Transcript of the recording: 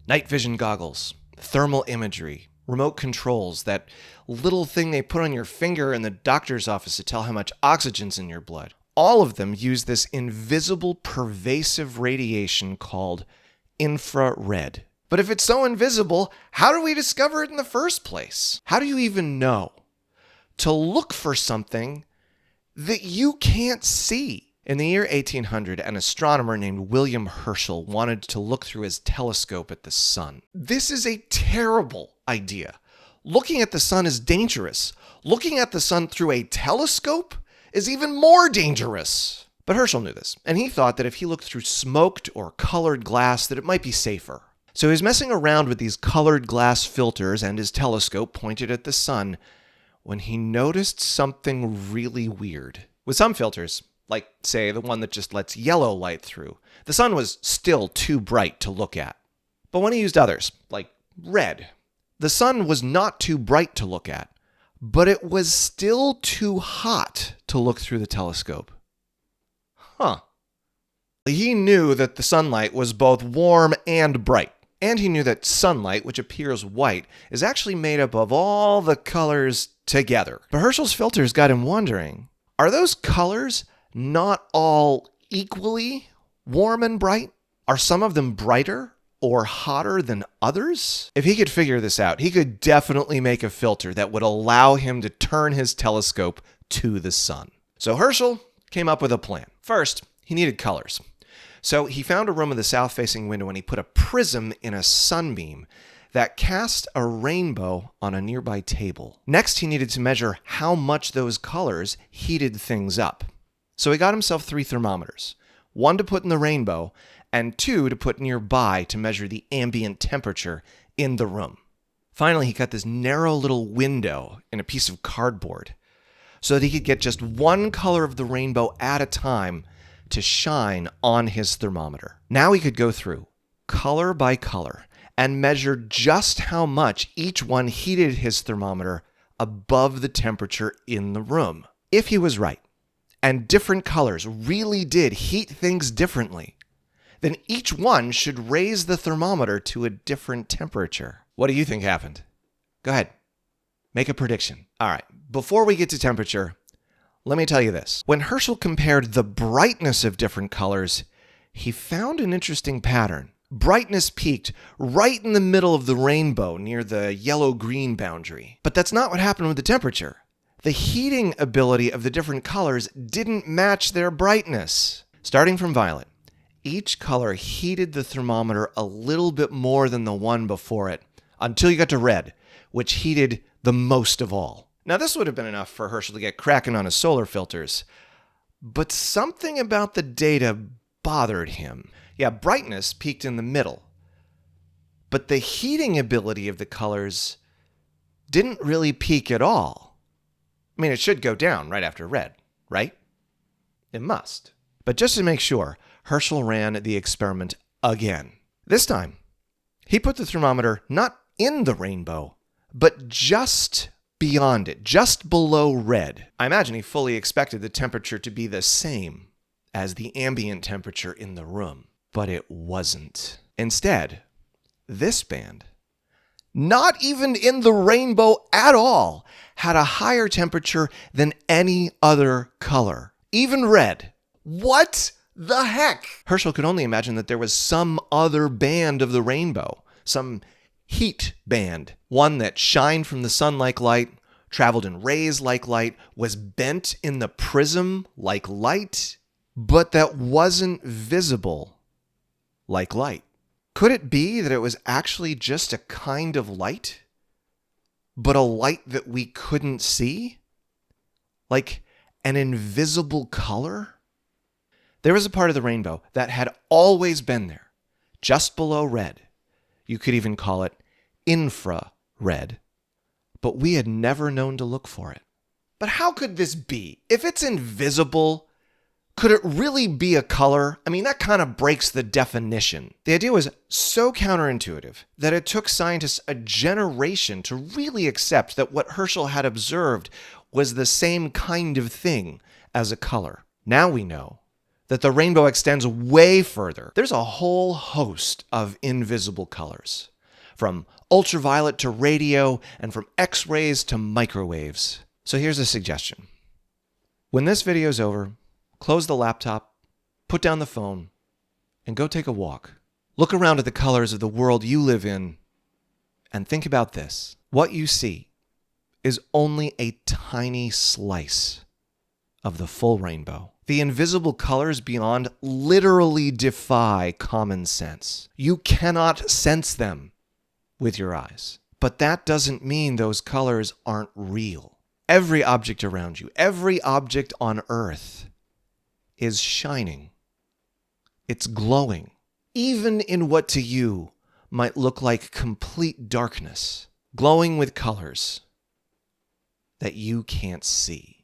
Night vision goggles, thermal imagery, remote controls, that little thing they put on your finger in the doctor's office to tell how much oxygen's in your blood. All of them use this invisible, pervasive radiation called infrared. But if it's so invisible, how do we discover it in the first place? How do you even know to look for something that you can't see? In the year 1800, an astronomer named William Herschel wanted to look through his telescope at the sun. This is a terrible idea. Looking at the sun is dangerous. Looking at the sun through a telescope is even more dangerous. But Herschel knew this, and he thought that if he looked through smoked or colored glass, that it might be safer. So he was messing around with these colored glass filters and his telescope pointed at the sun when he noticed something really weird. With some filters, like, say, the one that just lets yellow light through, the sun was still too bright to look at. But when he used others, like red, the sun was not too bright to look at, but it was still too hot to look through the telescope. He knew that the sunlight was both warm and bright, and he knew that sunlight, which appears white, is actually made up of all the colors together. But Herschel's filters got him wondering, are those colors not all equally warm and bright? Are some of them brighter or hotter than others? If he could figure this out, he could definitely make a filter that would allow him to turn his telescope to the sun. So Herschel came up with a plan. First, he needed colors. So he found a room with a south-facing window and he put a prism in a sunbeam that cast a rainbow on a nearby table. Next, he needed to measure how much those colors heated things up. So he got himself 3 thermometers, 1 to put in the rainbow and 2 to put nearby to measure the ambient temperature in the room. Finally, he cut this narrow little window in a piece of cardboard so that he could get just 1 color of the rainbow at a time to shine on his thermometer. Now he could go through color by color and measure just how much each one heated his thermometer above the temperature in the room. If he was right, and different colors really did heat things differently, then each one should raise the thermometer to a different temperature. What do you think happened? Go ahead, make a prediction. All right, before we get to temperature, let me tell you this. When Herschel compared the brightness of different colors, he found an interesting pattern. Brightness peaked right in the middle of the rainbow near the yellow-green boundary. But that's not what happened with the temperature. The heating ability of the different colors didn't match their brightness. Starting from violet, each color heated the thermometer a little bit more than the one before it, until you got to red, which heated the most of all. Now, this would have been enough for Herschel to get cracking on his solar filters, but something about the data bothered him. Yeah, brightness peaked in the middle, but the heating ability of the colors didn't really peak at all. I mean, it should go down right after red, right? It must. But just to make sure, Herschel ran the experiment again. This time, he put the thermometer not in the rainbow, but just beyond it, just below red. I imagine he fully expected the temperature to be the same as the ambient temperature in the room, but it wasn't. Instead, this band, not even in the rainbow at all, had a higher temperature than any other color, even red. What the heck? Herschel could only imagine that there was some other band of the rainbow, some heat band, one that shined from the sun like light, traveled in rays like light, was bent in the prism like light, but that wasn't visible like light. Could it be that it was actually just a kind of light, but a light that we couldn't see? Like an invisible color? There was a part of the rainbow that had always been there, just below red. You could even call it infrared, but we had never known to look for it. But how could this be? If it's invisible, could it really be a color? I mean, that kind of breaks the definition. The idea was so counterintuitive that it took scientists a generation to really accept that what Herschel had observed was the same kind of thing as a color. Now we know that the rainbow extends way further. There's a whole host of invisible colors, from ultraviolet to radio, and from X-rays to microwaves. So here's a suggestion. When this video's over, close the laptop, put down the phone, and go take a walk. Look around at the colors of the world you live in, and think about this. What you see is only a tiny slice of the full rainbow. The invisible colors beyond literally defy common sense. You cannot sense them with your eyes. But that doesn't mean those colors aren't real. Every object around you, every object on Earth is shining. It's glowing. Even in what to you might look like complete darkness, glowing with colors that you can't see.